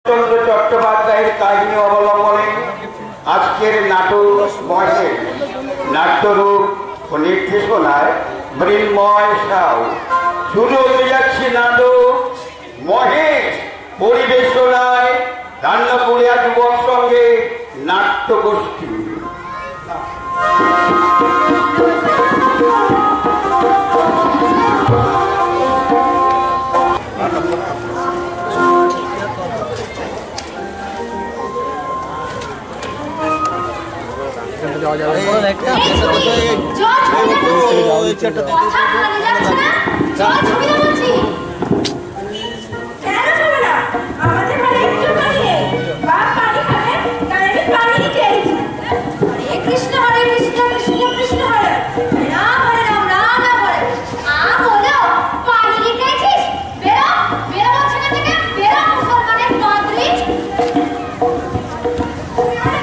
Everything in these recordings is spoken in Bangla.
চন্দ্র চট্টোপাধ্যায়ের কাহিনী অবলম্বনে আজকের নাটক মহেশের নাট্যরূপ ও নির্দেশনায় মৃন্ময় সাউ শুরু হতে যাচ্ছে নাটক মহেশ, পরিবেশনায় রান্নাপুরিয়া যুবক সঙ্গে নাট্যগোষ্ঠী। কৃষ্ণ হরে কৃষ্ণ কৃষ্ণ কৃষ্ণ হরে রাম হরে রাম রাম রাম হরে বলো পানি লিখেছিস বেরো বেরো বলছে না থেকে বেরো মুসলমানের তন্ত্রিক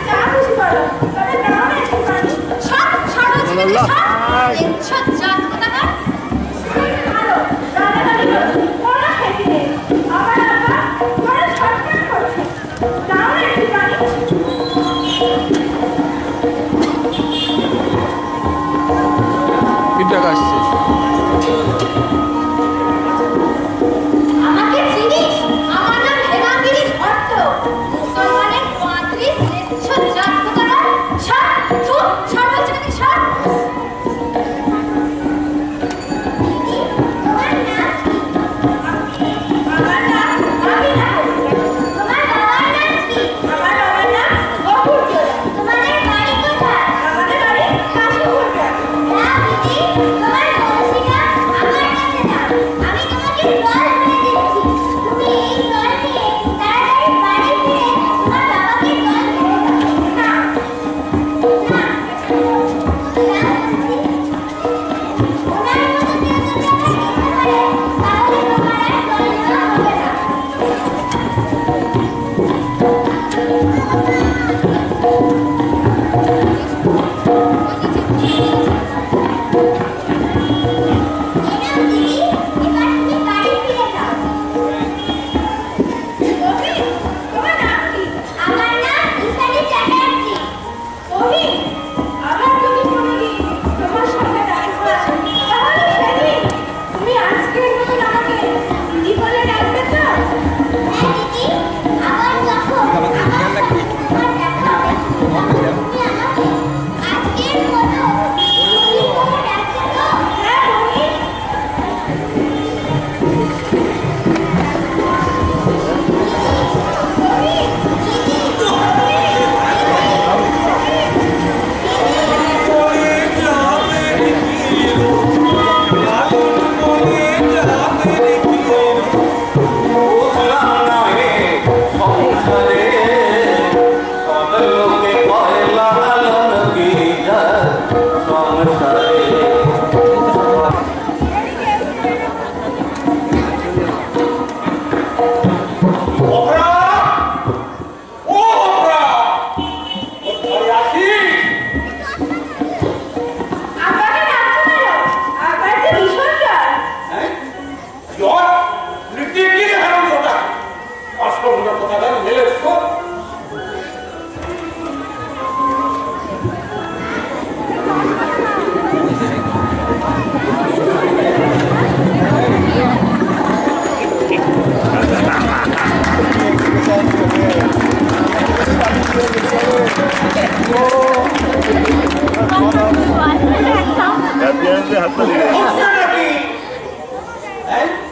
যা খুশি করো তবে গ্রামে এসে পানি সব সব হচ্ছে না সব জাত কথা না ভালো রাধাকালী বড় খেতে নেই আমার আব্বা বড় ছটফট করছে গ্রামে এসে পানি আমাকে চিনিস? আমার নাম হেমাঙ্গিনী ভট্ট। মুসলমানের 35 শ্রেষ্ঠ জাতকরা সব ধুপ সব হচ্ছে নাকি সব আমার নাম আমি না তোমার বাবার নাম কি? আমার বাবার নাম অপূর্ব। তোমাদের বাড়ি কোথায়? আমাদের বাড়ি কাশীপুর। না দিদি তোমার মৌসিকা আমার কাছে না আমি তোমাকে জল ভরে দিচ্ছি তুমি এই জল নিয়ে তাড়াতাড়ি বাড়ি ফিরে তোমার বাবাকে জল ভরে দাও না না ওনার মতো কেউ যদি আমাকে দিতে পারে তাহলে তোমার আর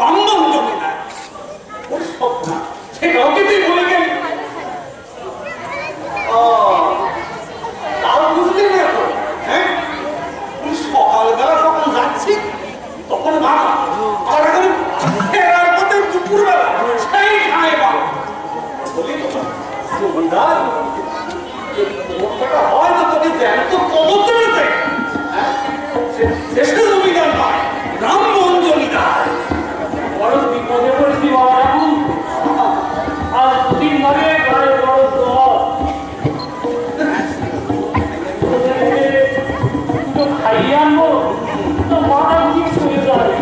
জল দেওয়া হবে না খাইয়ে আনবো তো মাথা দিয়ে শুয়ে যায়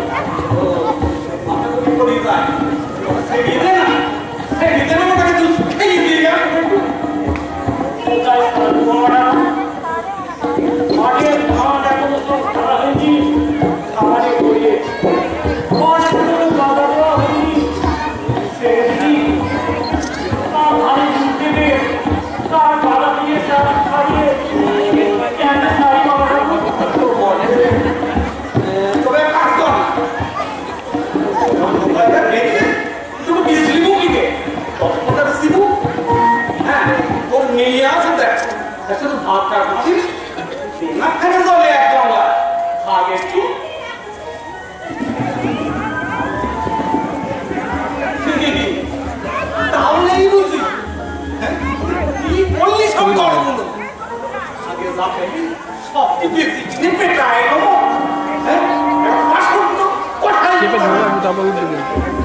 যাবো উঠবে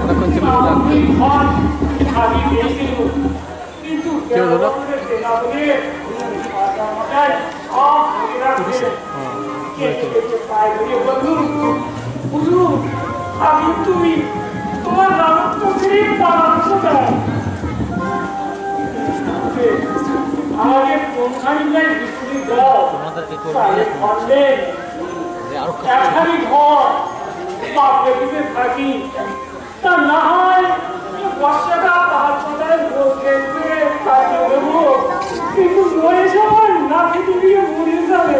অনেকক্ষণ ছিল কেউ ধরো আমি তুমি তোমার রাজত্ব ছেড়ে পালাচ্ছ আমাকে কোনখানি নাই বিক্রি দাও একখানি ঘর বাপরে দিতে থাকি তা না হয় বর্ষাটা পাহাড় পাতায় কাটিয়ে দেবো কিন্তু বয়স আমার না খেতে গিয়ে মরে যাবে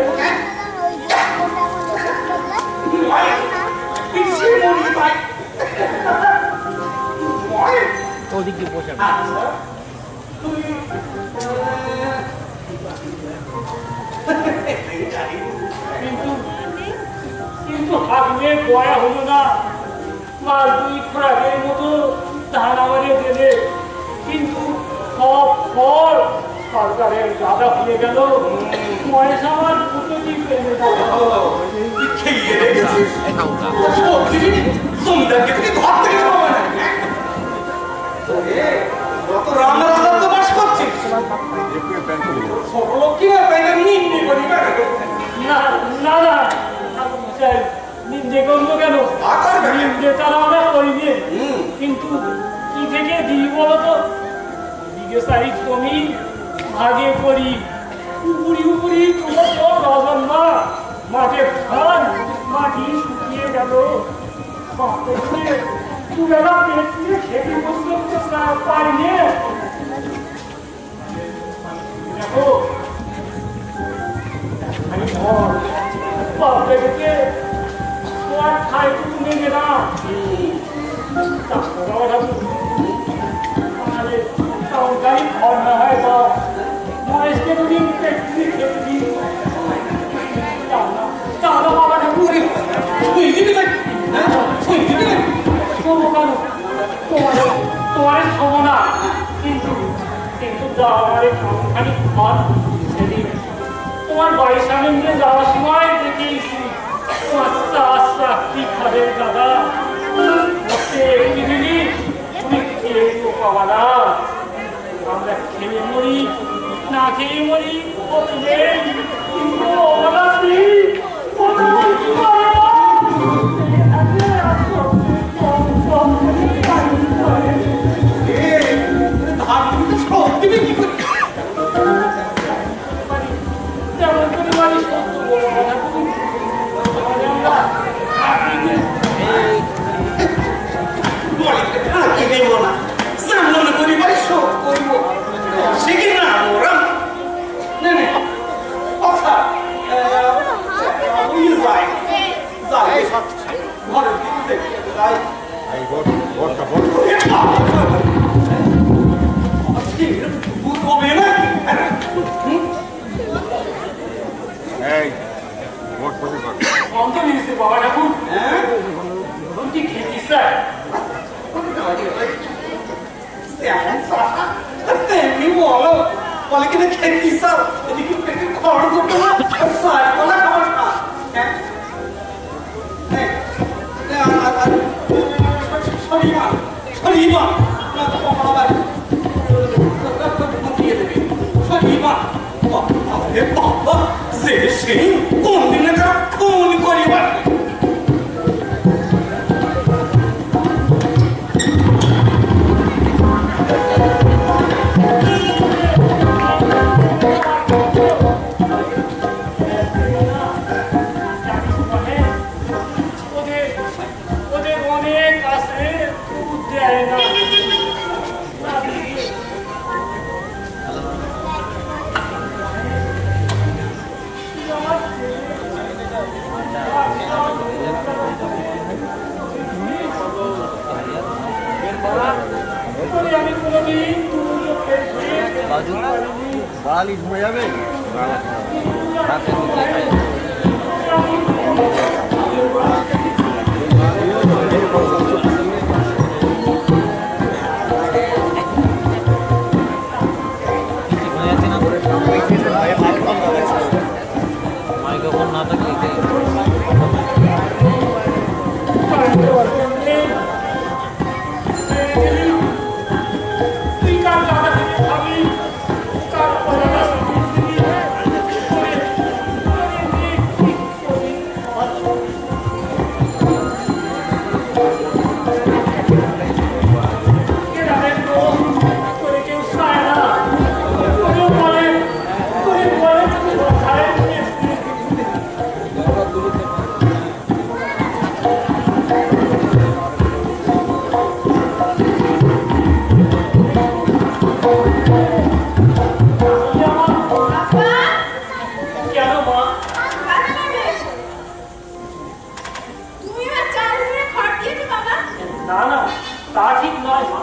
ওদিকে বসে কিন্তু হাগিয়ে বয়া হলো না মার দুই খোরাকের মতো ধান আমাদের দেবে কিন্তু সব ফল সরকারের গাদা ফুলে গেল বয়স আমার দুটো দিক পেয়ে খেয়ে রেখেছিস জমিদারকে থেকে ঘর থেকে খাওয়া না কত রান্না রাজার তো বাস করছিস সরল কি না তাই না নিন্দে করি না না না নিন্দে করবো কেন নিন্দে তারা আমরা করিনি কিন্তু কি থেকে দিই বলতো দিকে সারি জমি ভাগে করি উপরি উপরি তোমার সব রাজন না মাঠে ধান মাটি শুকিয়ে গেল দুবেলা পেট নিয়ে খেতে বসতে পারিনি দেখো আমি ঘর বাপরে গেছে তোমার খাই টুকু নেবে না গাড়ি ঘর না হয় তো মহেশকে দুদিন খেতে দিই তাহলে বাবা ঠাকুর তোমার শোভ না কিন্তু কিন্তু আমাদের খানি ঘর সেদিন তোমার বাড়ির সামনে নিয়ে যাওয়ার সময় দেখেছি তোমার চাষি খাদের দাদা একটি দিদি তুমি খেয়ে পাবা না আমরা খেয়ে মরি না খেয়ে মরি কত নেই কিন্তু অবলাসী কত বাবা ঠাকুর কি খেয়েছিস স্যার তেমনি বলো বলে কিনা খেয়েছিস স্যার এদিকে পেটে খড় করতো না স্যার বলা খাবার খা শরীমা বাবা সে সেই কোন দিনে খুন করিবার ওদের অনেক আছে দেয় না আমি কোনোদিন বাড়ালি ঘুমে যাবে মাইক্রোফোন না থাকলে না না, তা ঠিক নয় মা।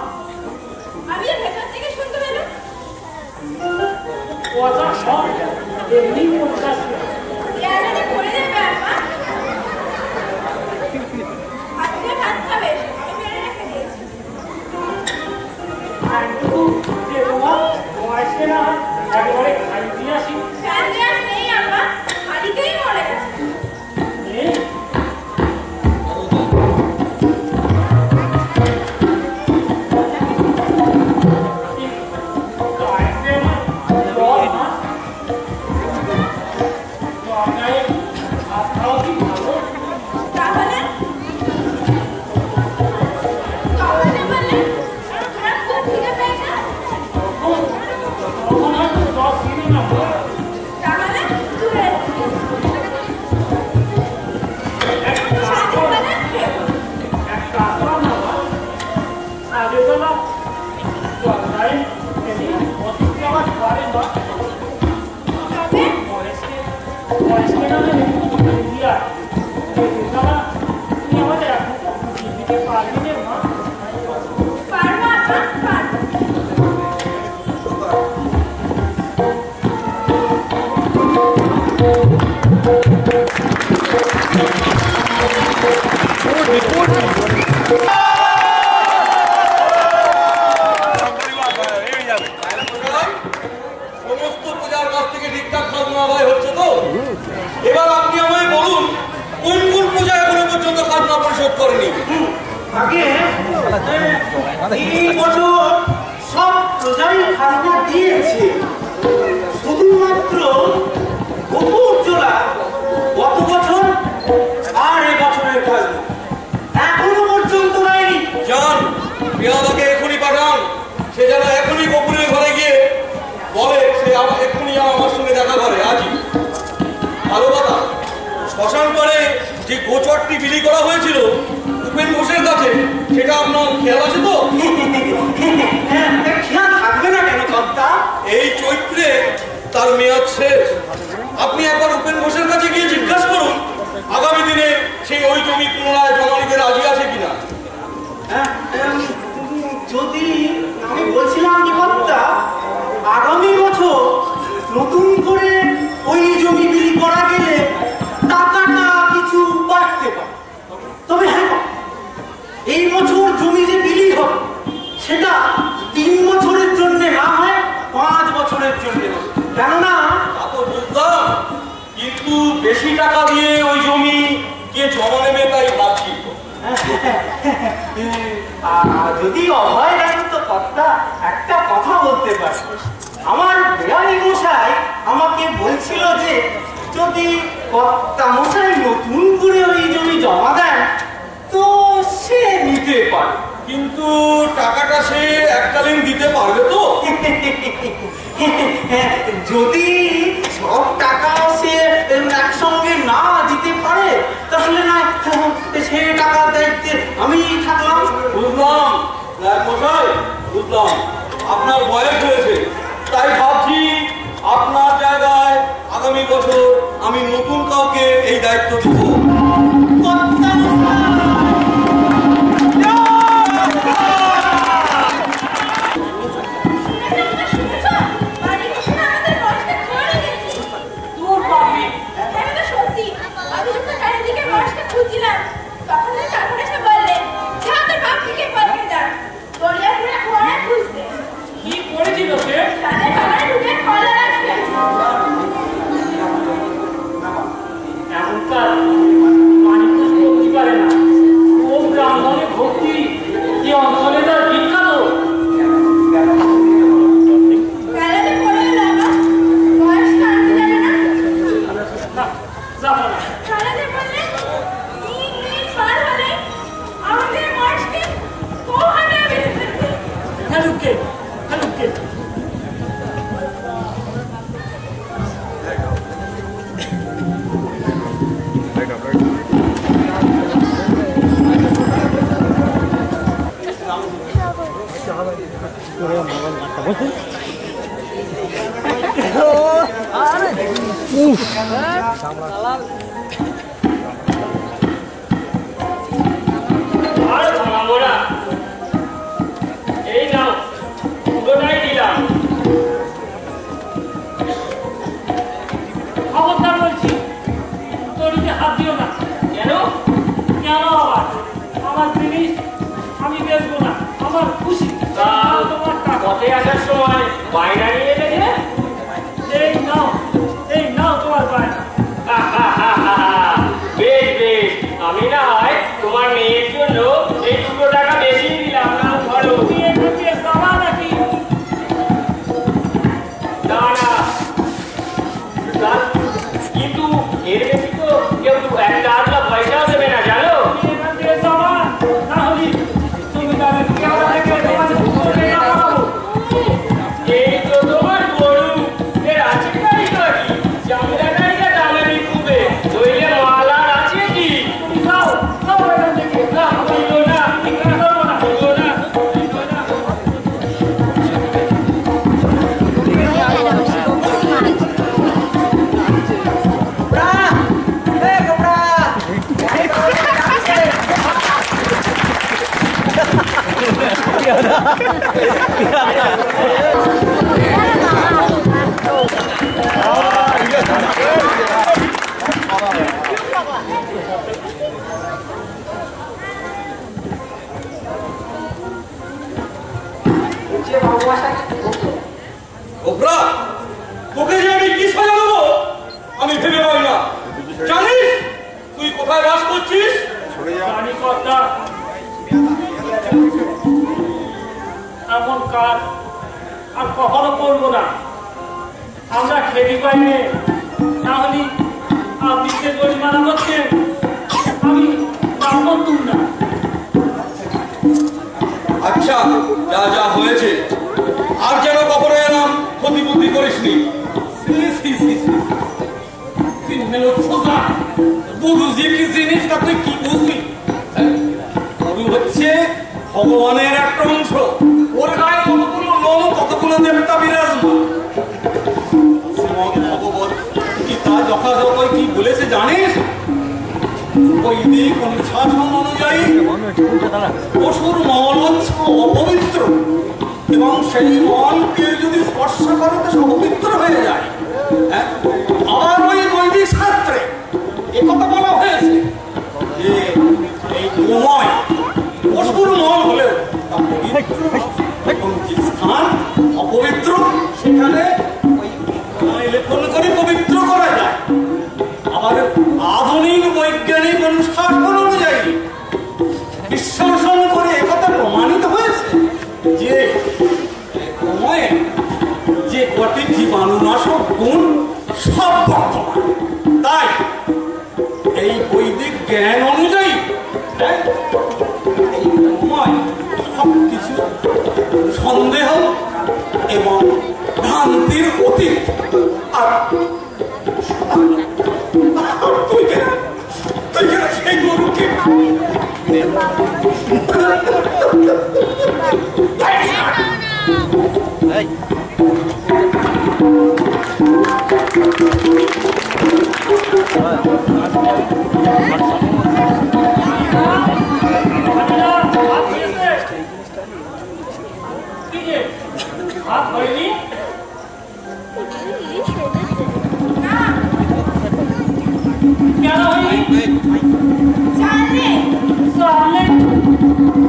আমি এর ভেতর থেকে শুনতে পেলাম কথা সব এমনি পঞ্চাশ দেয়ালে পড়ে যাবে আপা। হাতে ভাত খাবে আমি বেড়ে রেখে দিয়েছি। একটু যে তোমার আসবে না একেবারে খাই দিয়ে আসি। ফ্যান গ্যাস নেই আপা, হাড়িতেই মরে গেছে। সমস্ত পূজার কাছ থেকে ঠিকঠাক খাজনা আদায় হচ্ছে তো? এবার আপনি আমায় বলুন কোন কোন পূজা এখনো পর্যন্ত খাজনা পরিশোধ করেনি? আগে এই বছর সব প্রজাই খাজনা দিয়েছে, শুধুমাত্র গোপুরজোড়া গত বছর আর এ বছরের খাজনা এখনো পর্যন্ত নেয়নি। যান, পেয়াদাকে এখনই পাঠান, সে যেন এখনই গোপুরের ঘরে গিয়ে বলে সে এখনই আমার সঙ্গে দেখা করে আজই। ভালো কথা, শ্মশান পাড়ে যে গোচরটি বিলি করা হয়েছিল উপেন ঘোষের কাছে, সেটা আপনার খেয়াল আছে তো? খেয়াল থাকবে না কেন কর্তা? এই চৈত্রে তার মেয়াদ শেষ। আপনি একবার উপেন ঘোষের কাছে গিয়ে জিজ্ঞাসা করুন আগামী দিনে সেই ওই জমি পুনরায় জমা নিতে রাজি আছে কিনা। যদি আমি বলছিলাম কি কর্তা, আগামী বছর নতুন করে ওই জমি বিলি করা গেলে টাকাটা কিছু বাড়তে পারে। তবে হ্যাঁ, এই বছর জমি যে বিলি হবে সেটা 3 বছরের জন্য না হয় 5 বছরের জন্য, কেননা তা তো বুঝলাম, কিন্তু বেশি টাকা দিয়ে ওই জমি কে জমা নেবে তাই ভাবছি। যদি অভয় দেন তো কর্তা একটা কথা বলতে পারি। আমার বেয়ালি মশাই আমাকে বলছিল যে যদি কর্তা মশাই নতুন করে ওই জমি জমা দেন তো সে নিতে পারে, কিন্তু টাকাটা সে এককালীন দিতে পারবে তো? যদি সব টাকা সে একসঙ্গে না দিতে পারে তাহলে না সে টাকার দায়িত্বে আমি থাকলাম। বুঝলাম মশাই, বুঝলাম আপনার বয়স হয়েছে, তাই ভাবছি আপনার জায়গায় আগামী বছর আমি নতুন কাউকে এই দায়িত্ব দেব। কর্তা কি করেছিল সে? এমনকার মানুষ করতে পারে না। ও ব্রাহ্মণে ভক্তি এই অঞ্চলে তার বিখ্যাত। যাবো না। হ্যালুকে হ্যালুকে আর ভাঙা বায়না নিয়ে এলে যে এই নাও তোমার বায়না। বেশ বেশ, আমি না হয় তোমার মেয়ের জন্য এই 2 টাকা বেশি দিলাম না। ধরো সামা নাকি না না, কিন্তু এর বেশি তো কেউ 1 আধা পয়সাও দেবে না, জানো? না হলে তুমি তাদের কেমন থেকে এই তো তোমার গরু, এর আছে গাড়ি গাড়ি চামড়া গাড়িটা দামানি খুবে, নইলে মালার আছে কি? তুমি খাও খাও এখান থেকে, না বললো না, এখানে করবো না, বললো না, বললো না। ওপরা, তোকে যে আমি কি সাজা দেবো আমি ভেবে পাই না। জানিস তুই কোথায় বাস করছিস? জানি কর্তা, এমন কাজ আর কখনো করবো না। আমরা খেতে পাইনি, না হলে আপনি যে জরিমানা করছেন আমি নাম করতুম না। আচ্ছা, যা যা হয়েছে আর যেন কখনো এলাম ক্ষতি বুদ্ধি করিসনি। তুই কি বুঝলি? গরু হচ্ছে ভগবানের একটা অংশ, ওর গায়ে কতগুলো লোম কতগুলো দেবতা বিরাজমান। ভগবত গীতা যথাযথ কি বলেছে জানিস? বৈদিক অনুশাসন অনুযায়ী পশুর মল হচ্ছে অপবিত্র এবং সেই মলকে যদি স্পর্শ করে তো অপবিত্র হয়ে যায়। আবার ওই বৈদিক শাস্ত্রে একথা বলা হয়েছে যে এই গোময় পশুর মল হলেও যে স্থান অপবিত্র সেখানে ওই লেখন করে পবিত্র করা যায়। আবার আধুনিক বৈজ্ঞানিক অনুশাসন অনুযায়ী বিশ্লেষণ করে একথা প্রমাণিত হয়েছে যে সময়ে যে কটি জীবাণুনাশক গুণ সব বর্তমান। তাই এই বৈদিক জ্ঞান অনুযায়ী এই সময় সবকিছু সন্দেহ এবং ভ্রান্তির অতীত। আর সেই গরুকে হাত হয়নি কেন হয়নি? জানলে সামনে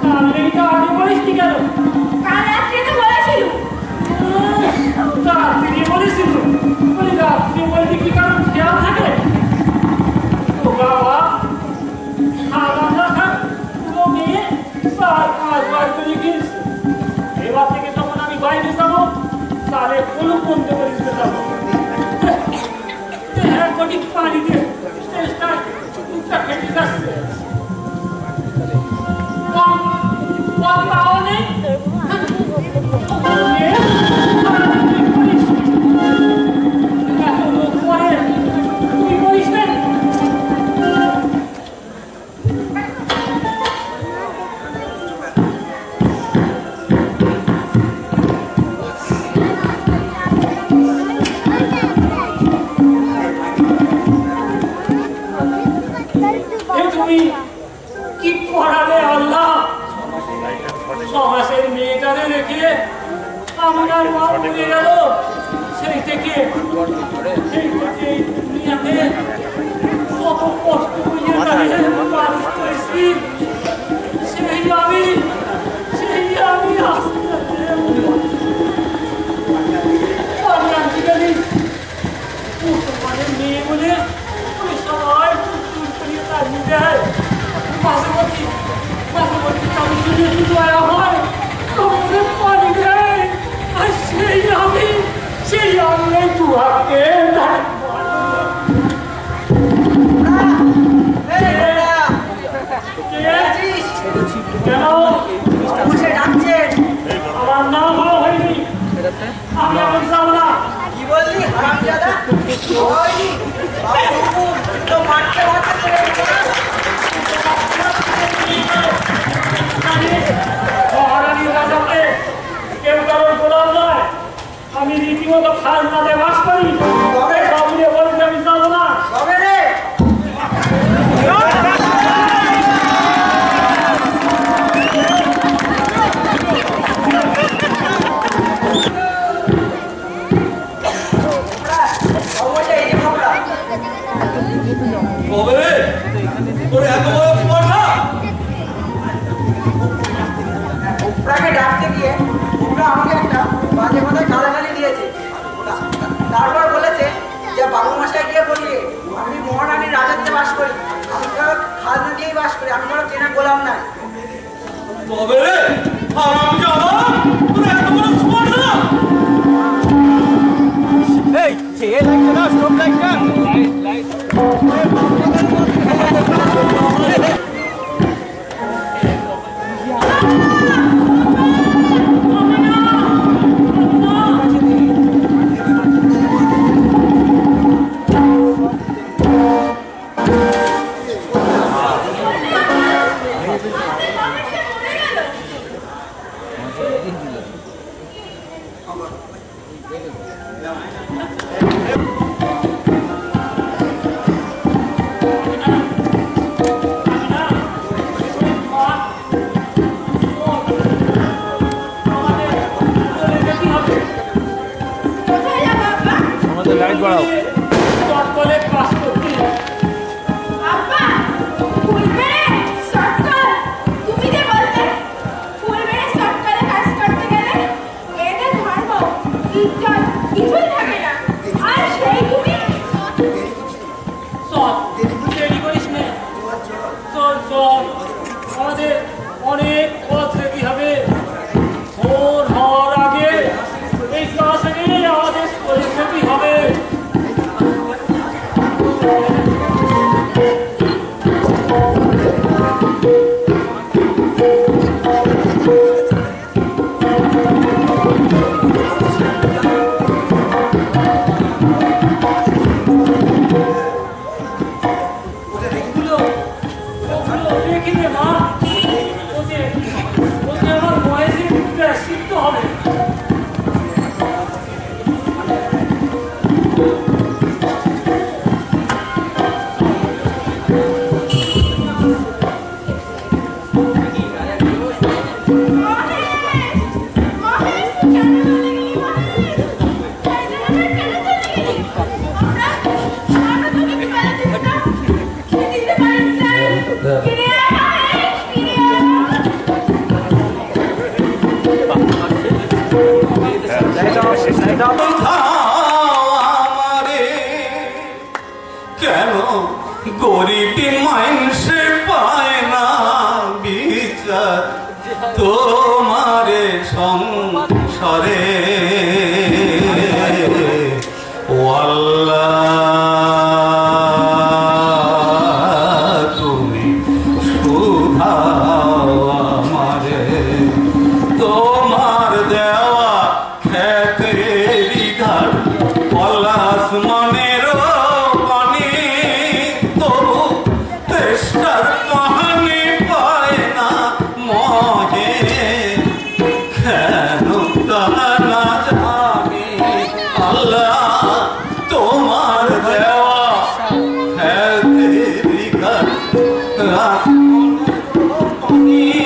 সামনেটা আগে বলিস কি কেন? কাল রাত্রে তো বলেছিল। রাত্রি বলেছিল, বলি রাত্রি বলতে কি কারণ খেয়াল থাকে? ও বাবা খাবার না খান পুরো মেয়ে 4-5 বার করে গিয়েছে। এবার থেকে যখন আমি বাইরে যাবো তাহলে কোনো বন্ধ করে দিতে যাবো। এক কোটি পানি দিয়ে চেষ্টা ফেটে যাচ্ছে। তাও নেই তুমি কি করাবে আল্লাহ? সমাজের মেয়েটারে রেখে আমার মা মরে গেল। সেই থেকে দুনিয়াতে কত কষ্ট করে মানুষ করেছি, সেই আমি যদি দয়া হয় তোমাদের পানি দেয় আর সেই আমি দু হাতে কেন আমার নাম বলা হয়নি আমি এখন যাবো না কি বললি হারামজাদা হয়নি তো মারতে মহারানীর রাজাকে কেউ কারোর গোলাম নয় আমি রীতিমতো খাজনাতে বাস করি তবে বাবুরে বলতে আমি যাবো না তবে রে কবে রে তোর এত বড় স্পর্ধা ওপরাকে ডাকতে গিয়ে ওপরা আমাকে একটা বাজে কথায় গালাগালি দিয়েছে তারপর বলেছে যে বাবু মশাই গিয়ে বলিয়ে আমি মহারানীর রাজত্বে বাস করি আমি কারো খাজনা দিয়েই বাস করি আমি কারো চেনা গোলাম নাই কবে রে হারামজাদা তোর এত বড় স্পর্ধা এই সে লাইটটা না স্টপ লাইটটা লাইট লাইট বাড়াও চটকলে কাজ করতে আব্বা ফুলবেড়ে শর্টকাট তুমি যে বলতে ফুলবেড়ে শর্টকাটে কাজ করতে গেলে মেয়েদের ধর্ম ইজ্জত কিছুই থাকে না আর সেই তুমি চল দেরি করিস না চল চল আমাদের অনেক পথ যেতে হবে ভোর হওয়ার আগে এই ক্লাসে আমাদের স্কুলে যেতে হবে রেখে দে মা ওতে আমার বয়সে শিখতে হবে মহেশ কেন চলে গেলি মহেশ কেন চলে গেলি আমরা তোকে কি বলে দিব না দিতে পারিস না ফিরে আয় মহেশ ফিরে আমারে কেন গরিবী মানুষে পায় না বিচার তোমারে সংসারে ও আল্লাহ তুমি সুধাও আমারে তোমার দেওয়া খেতেরি ঘাট পলাশ মনেরও পানি তবু তেষ্টার পানি পায় না মহে কেন তা না জানি আল্লাহ তোমার দেওয়া খেতেরি ঘাট পলাশ মনেরও পানি